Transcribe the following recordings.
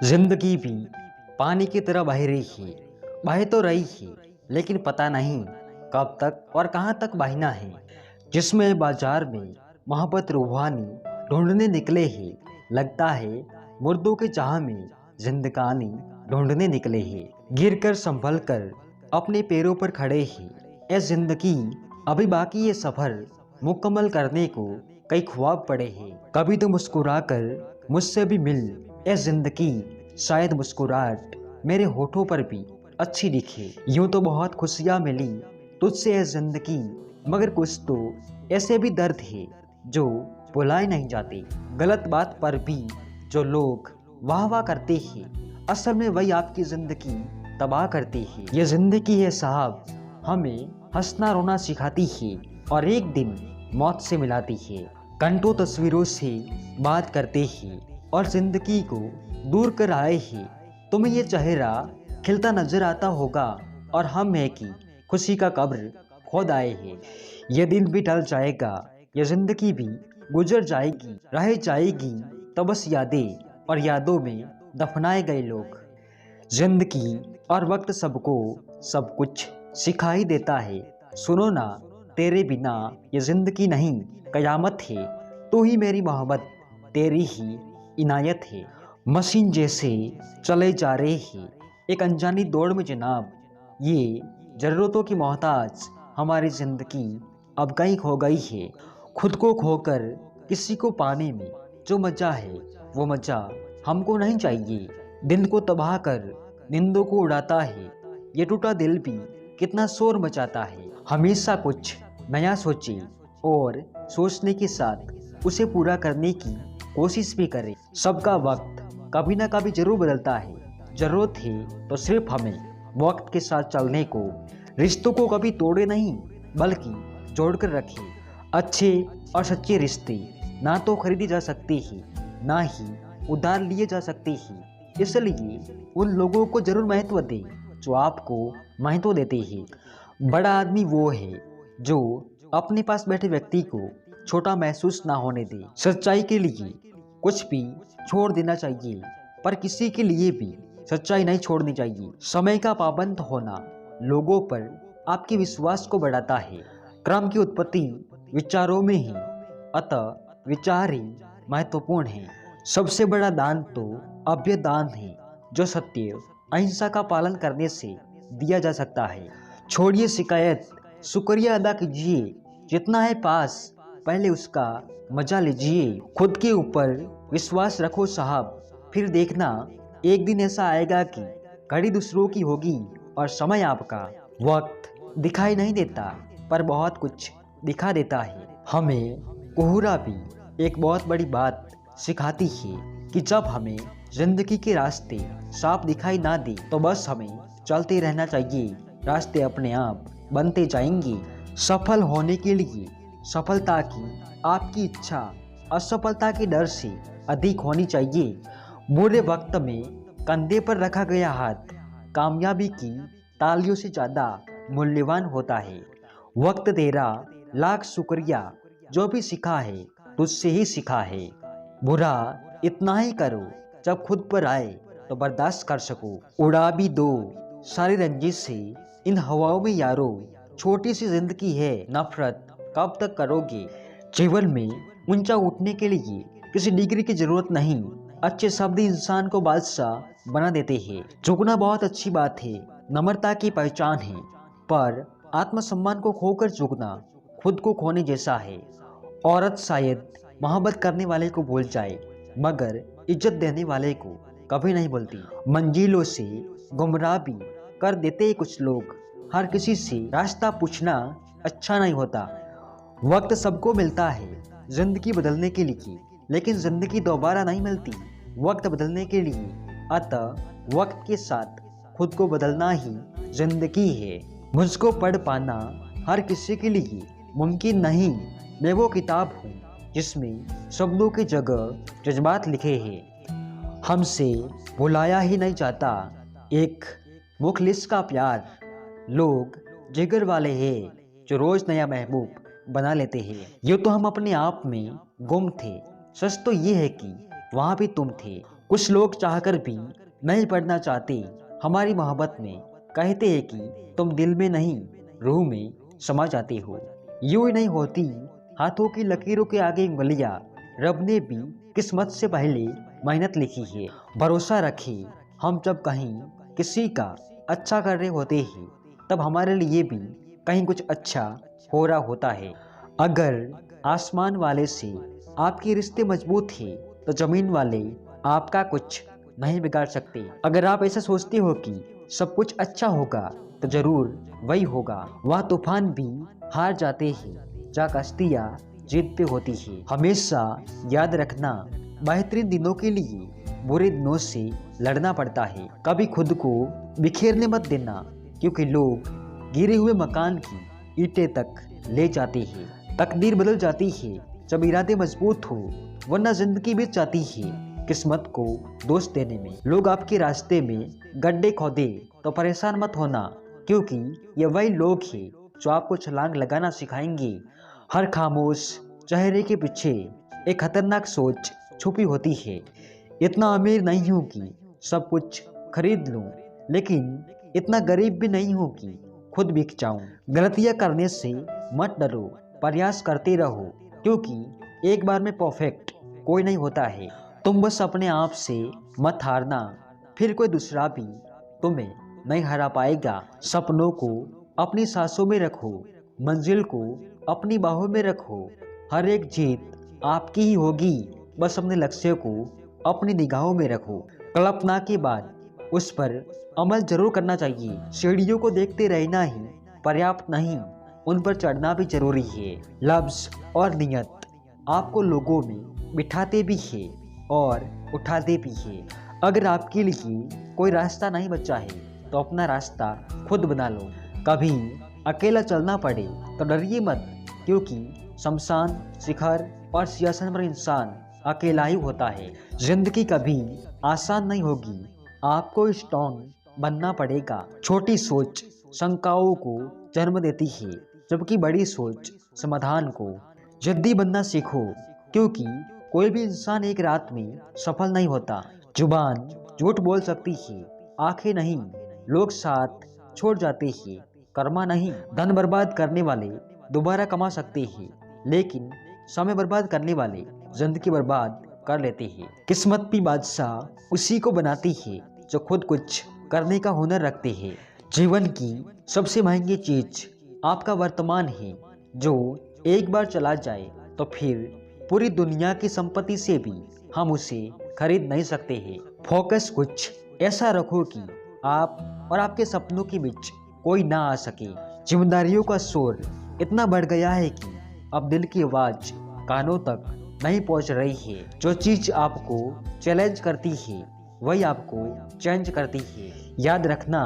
जिंदगी भी पानी की तरह बह रही है, बह तो रही है लेकिन पता नहीं कब तक और कहाँ तक बहना है। जिसमें बाजार में मोहब्बत रूहानी ढूंढने निकले हैं, लगता है मुर्दों के चाह में जिंदगानी ढूंढने निकले हैं। गिर कर संभल कर अपने पैरों पर खड़े हैं, ए जिंदगी अभी बाकी ये सफर मुकम्मल करने को कई ख्वाब पड़े हैं। कभी तो मुस्कुरा कर मुझसे भी मिल, ए जिंदगी शायद मुस्कुराहट मेरे होठों पर भी अच्छी दिखे। यूं तो बहुत खुशियां मिली तुझसे ए जिंदगी, मगर कुछ तो ऐसे भी दर्द है जो भुलाए नहीं जाते। गलत बात पर भी जो लोग वाह वाह करते हैं, असल में वही आपकी जिंदगी तबाह करते हैं। ये जिंदगी है साहब, हमें हंसना रोना सिखाती है और एक दिन मौत से मिलाती है। घंटों तस्वीरों से बात करते हैं और जिंदगी को दूर कर आए हैं। तुम्हें ये चेहरा खिलता नजर आता होगा और हम है कि खुशी का कब्र खोद आए हैं। ये दिन भी ढल जाएगा, ये जिंदगी भी गुजर जाएगी, रह जाएगी तो बस यादें और यादों में दफनाए गए लोग। जिंदगी और वक्त सबको सब कुछ सिखा ही देता है। सुनो ना, तेरे बिना ये जिंदगी नहीं कयामत है। तू ही मेरी मोहब्बत, तेरी ही इनायत है। मशीन जैसे चले जा रहे हैं एक अनजानी दौड़ में जनाब, ये जरूरतों की मोहताज हमारी जिंदगी अब कहीं खो गई है। खुद को खोकर किसी को पाने में जो मजा है वो मजा हमको नहीं चाहिए। दिन को तबाह कर निंदों को उड़ाता है, ये टूटा दिल भी कितना शोर मचाता है। हमेशा कुछ नया सोचे और सोचने के साथ उसे पूरा करने की कोशिश भी करे। सबका वक्त कभी ना कभी जरूर बदलता है, जरूरत है तो सिर्फ हमें वक्त के साथ चलने को। रिश्तों को कभी तोड़े नहीं बल्कि जोड़कर रखे। अच्छे और सच्चे रिश्ते ना तो खरीदी जा सकते हैं ना ही उधार लिए जा सकते हैं। इसलिए उन लोगों को जरूर महत्व दे जो आपको महत्व देते हैं। बड़ा आदमी वो है जो अपने पास बैठे व्यक्ति को छोटा महसूस ना होने दे। सच्चाई के लिए कुछ भी छोड़ देना चाहिए, पर किसी के लिए भी सच्चाई नहीं छोड़नी चाहिए। समय का पाबंद होना लोगों पर आपके विश्वास को बढ़ाता है। क्रम की उत्पत्ति विचारों में ही, अतः विचार ही महत्वपूर्ण है। सबसे बड़ा दान तो अभ्य दान है जो सत्य अहिंसा का पालन करने से दिया जा सकता है। छोड़िए शिकायत, शुक्रिया अदा कीजिए, जितना है पास पहले उसका मजा लीजिए। खुद के ऊपर विश्वास रखो साहब, फिर देखना एक दिन ऐसा आएगा कि घड़ी दूसरों की होगी और समय आपका। वक्त दिखाई नहीं देता पर बहुत कुछ दिखा देता है। हमें कोहरा भी एक बहुत बड़ी बात सिखाती है कि जब हमें जिंदगी के रास्ते साफ दिखाई ना दे तो बस हमें चलते रहना चाहिए, रास्ते अपने आप बनते जाएंगे। सफल होने के लिए सफलता की आपकी इच्छा असफलता के डर से अधिक होनी चाहिए। बुरे वक्त में कंधे पर रखा गया हाथ कामयाबी की तालियों से ज्यादा मूल्यवान होता है। वक्त तेरा लाख शुक्रिया, जो भी सीखा है तुझसे ही सीखा है। बुरा इतना ही करो जब खुद पर आए तो बर्दाश्त कर सको। उड़ा भी दो सारी रंजिश से इन हवाओं में यारो, छोटी सी जिंदगी है नफरत कब तक करोगे। जीवन में ऊंचा उठने के लिए किसी डिग्री की जरूरत नहीं, अच्छे शब्द इंसान को बादशाह बना देते हैं। झुकना बहुत अच्छी बात है, नम्रता की पहचान है, पर आत्मसम्मान को खोकर झुकना खुद को खोने जैसा है। औरत शायद मोहब्बत करने वाले को भूल जाए मगर इज्जत देने वाले को कभी नहीं भूलती। मंजिलों से गुमराह भी कर देते कुछ लोग, हर किसी से रास्ता पूछना अच्छा नहीं होता। वक्त सबको मिलता है जिंदगी बदलने के लिए, लेकिन जिंदगी दोबारा नहीं मिलती वक्त बदलने के लिए। अतः वक्त के साथ खुद को बदलना ही जिंदगी है। मुझको पढ़ पाना हर किसी के लिए मुमकिन नहीं। मैं वो किताब हूँ जिसमें शब्दों की जगह जज्बात लिखे हैं। हमसे भुलाया ही नहीं जाता एक मुखलिस का प्यार। लोग जिगर वाले हैं जो रोज नया महबूब बना लेते हैं। ये तो हम अपने आप में गुम थे, सच तो ये है कि वहाँ भी तुम थे। कुछ लोग चाहकर भी नहीं पढ़ना चाहते हमारी मोहब्बत में, कहते हैं कि तुम दिल में नहीं रूह में समा जाते हो। यूं ही नहीं होती हाथों की लकीरों के आगे उंगलियां, रब ने भी किस्मत से पहले मेहनत लिखी है। भरोसा रखे, हम जब कहीं किसी का अच्छा कर रहे होते हैं तब हमारे लिए भी कहीं कुछ अच्छा हो रहा होता है। अगर आसमान वाले से आपके रिश्ते मजबूत है तो जमीन वाले आपका कुछ नहीं बिगाड़ सकते। अगर आप ऐसा सोचते हो कि सब कुछ अच्छा होगा तो जरूर वही होगा। वह तूफान भी हार जाते हैं जहाँ कश्तियाँ जीत पे होती है। हमेशा याद रखना, बेहतरीन दिनों के लिए बुरे दिनों से लड़ना पड़ता है। कभी खुद को बिखेरने मत देना, क्योंकि लोग गिरे हुए मकान की ईंटें तक ले जाते हैं। तकदीर बदल जाती है जब इरादे मजबूत हो, वरना जिंदगी बीत जाती है किस्मत को दोष देने में। लोग आपके रास्ते में गड्ढे खोदे तो परेशान मत होना, क्योंकि ये वही लोग हैं जो आपको छलांग लगाना सिखाएंगे। हर खामोश चेहरे के पीछे एक खतरनाक सोच छुपी होती है। इतना अमीर नहीं हूँ कि सब कुछ खरीद लूँ, लेकिन इतना गरीब भी नहीं हूँ कि खुद बिक जाऊं। गलतियां करने से मत डरो, प्रयास करते रहो, क्योंकि एक बार में परफेक्ट कोई नहीं होता है। तुम बस अपने आप से मत हारना, फिर कोई दूसरा भी तुम्हें नहीं हरा पाएगा। सपनों को अपनी सांसों में रखो, मंजिल को अपनी बाहों में रखो। हर एक जीत आपकी ही होगी, बस अपने लक्ष्य को अपनी निगाहों में रखो। कल्पना के बाद उस पर अमल जरूर करना चाहिए। सीढ़ियों को देखते रहना ही पर्याप्त नहीं, उन पर चढ़ना भी जरूरी है। लफ्ज और नियत आपको लोगों में बिठाते भी है और उठाते भी है। अगर आपके लिए कोई रास्ता नहीं बचा है तो अपना रास्ता खुद बना लो। कभी अकेला चलना पड़े तो डरिए मत, क्योंकि शमशान, शिखर और सिंहासन पर इंसान अकेला ही होता है। जिंदगी कभी आसान नहीं होगी, आपको स्ट्रॉन्ग बनना पड़ेगा। छोटी सोच शंकाओं को जन्म देती है, जबकि बड़ी सोच समाधान को। जिद्दी बनना सीखो, क्योंकि कोई भी इंसान एक रात में सफल नहीं होता। जुबान झूठ बोल सकती है, आंखें नहीं। लोग साथ छोड़ जाते हैं, कर्मा नहीं। धन बर्बाद करने वाले दोबारा कमा सकते हैं, लेकिन समय बर्बाद करने वाले जिंदगी बर्बाद कर लेते हैं। किस्मत भी बादशाह उसी को बनाती है जो खुद कुछ करने का हुनर रखते हैं। जीवन की सबसे महंगी चीज आपका वर्तमान है, जो एक बार चला जाए तो फिर पूरी दुनिया की संपत्ति से भी हम उसे खरीद नहीं सकते हैं। फोकस कुछ ऐसा रखो कि आप और आपके सपनों के बीच कोई ना आ सके। जिम्मेदारियों का शोर इतना बढ़ गया है कि अब दिल की आवाज कानों तक नहीं पहुंच रही है। जो चीज आपको चैलेंज करती है वही आपको चेंज करती है। याद रखना,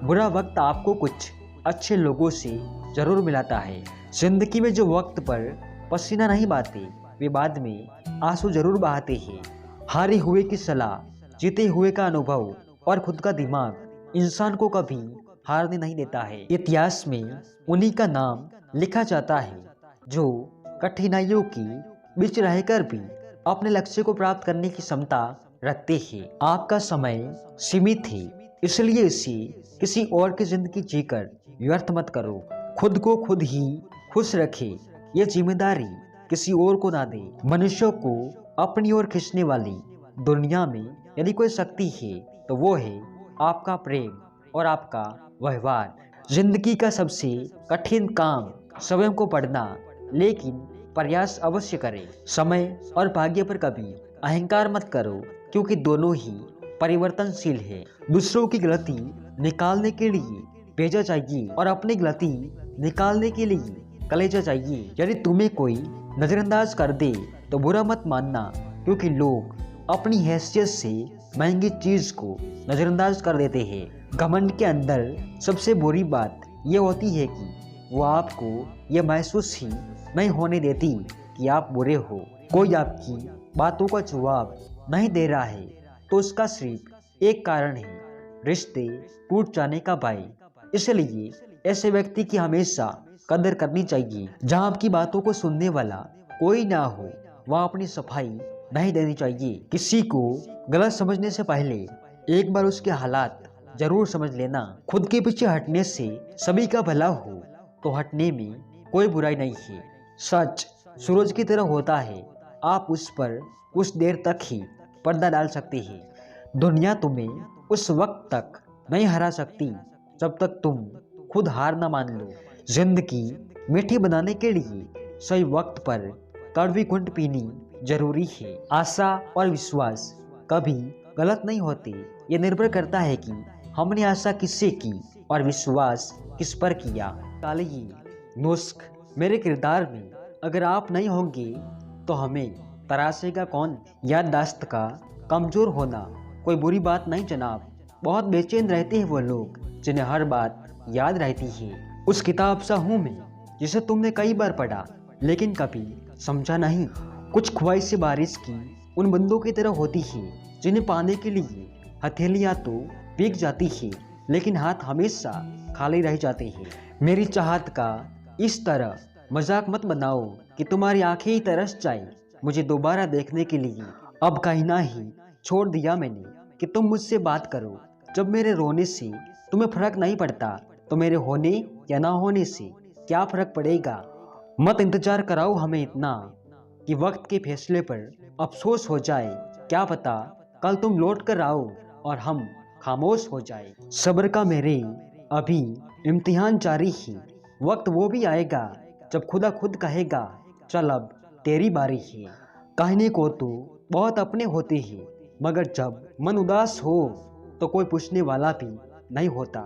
बुरा वक्त आपको कुछ अच्छे लोगों से जरूर मिलाता है। जिंदगी में जो वक्त पर पसीना नहीं बहाते, वे बाद में आंसू जरूर बहाते हैं। हारे हुए की सलाह, जीते हुए का अनुभव और खुद का दिमाग इंसान को कभी हारने नहीं देता है। इतिहास में उन्हीं का नाम लिखा जाता है जो कठिनाइयों की बीच रहकर भी अपने लक्ष्य को प्राप्त करने की क्षमता रखते हैं। आपका समय सीमित है, इसलिए इसे किसी और की जिंदगी जीकर व्यर्थ मत करो। खुद को खुद ही खुश रखे, ये जिम्मेदारी किसी और को ना दे। मनुष्यों को अपनी ओर खींचने वाली दुनिया में यदि कोई शक्ति है तो वो है आपका प्रेम और आपका व्यवहार। जिंदगी का सबसे कठिन काम स्वयं को पढ़ना, लेकिन प्रयास अवश्य करें। समय और भाग्य पर कभी अहंकार मत करो, क्योंकि दोनों ही परिवर्तनशील है। दूसरों की गलती निकालने के लिए भेजा चाहिए और अपनी गलती निकालने के लिए कलेजा चाहिए। यदि तुम्हें कोई नजरअंदाज कर दे तो बुरा मत मानना, क्योंकि लोग अपनी हैसियत से महंगी चीज को नजरअंदाज कर देते हैं। घमंड के अंदर सबसे बुरी बात यह होती है कि वो आपको यह महसूस ही नहीं होने देती कि आप बुरे हो। कोई आपकी बातों का जवाब नहीं दे रहा है तो उसका सिर्फ एक कारण है, रिश्ते टूट जाने का भय। इसलिए ऐसे व्यक्ति की हमेशा कदर करनी चाहिए। जहाँ आपकी बातों को सुनने वाला कोई ना हो, वहाँ अपनी सफाई नहीं देनी चाहिए। किसी को गलत समझने से पहले एक बार उसके हालात जरूर समझ लेना। खुद के पीछे हटने से सभी का भला हो तो हटने में कोई बुराई नहीं है। सच सूरज की तरह होता है, आप उस पर कुछ देर तक ही पर्दा डाल सकते हैं। दुनिया तुम्हें उस वक्त तक नहीं हरा सकती जब तक तुम खुद हार ना मान लो। जिंदगी मीठी बनाने के लिए सही वक्त पर कड़वी घुंट पीनी जरूरी है। आशा और विश्वास कभी गलत नहीं होते। ये निर्भर करता है कि हमने आशा किससे की और विश्वास किस पर किया। कालिए नुस्ख मेरे किरदार में अगर आप नहीं होंगे तो हमें तराशेगा कौन। याददाश्त का कमजोर होना कोई बुरी बात नहीं जनाब। बहुत बेचैन रहते हैं वो लोग जिन्हें हर बात याद रहती है। उस किताब सा हूँ मैं जिसे तुमने कई बार पढ़ा लेकिन कभी समझा नहीं। कुछ ख्वाहिशें बारिश की उन बूंदों की तरह होती है जिन्हें पाने के लिए हथेलियाँ तो भीग जाती है लेकिन हाथ हमेशा खाली रह जाते हैं। मेरी चाहत का इस तरह मजाक मत बनाओ कि तुम्हारी आंखें ही तरस जाए मुझे दोबारा देखने के लिए। अब कहना ही छोड़ दिया मैंने कि तुम मुझसे बात करो। जब मेरे रोने से तुम्हें फर्क नहीं पड़ता तो मेरे होने या ना होने से क्या फर्क पड़ेगा। मत इंतजार कराओ हमें इतना कि वक्त के फैसले पर अफसोस हो जाए। क्या पता कल तुम लौट कर आओ और हम खामोश हो जाए। सब्र का मेरे अभी इम्तिहान जारी है। वक्त वो भी आएगा जब खुदा खुद कहेगा चल अब तेरी बारी है। कहने को तो बहुत अपने होते हैं मगर जब मन उदास हो तो कोई पूछने वाला भी नहीं होता।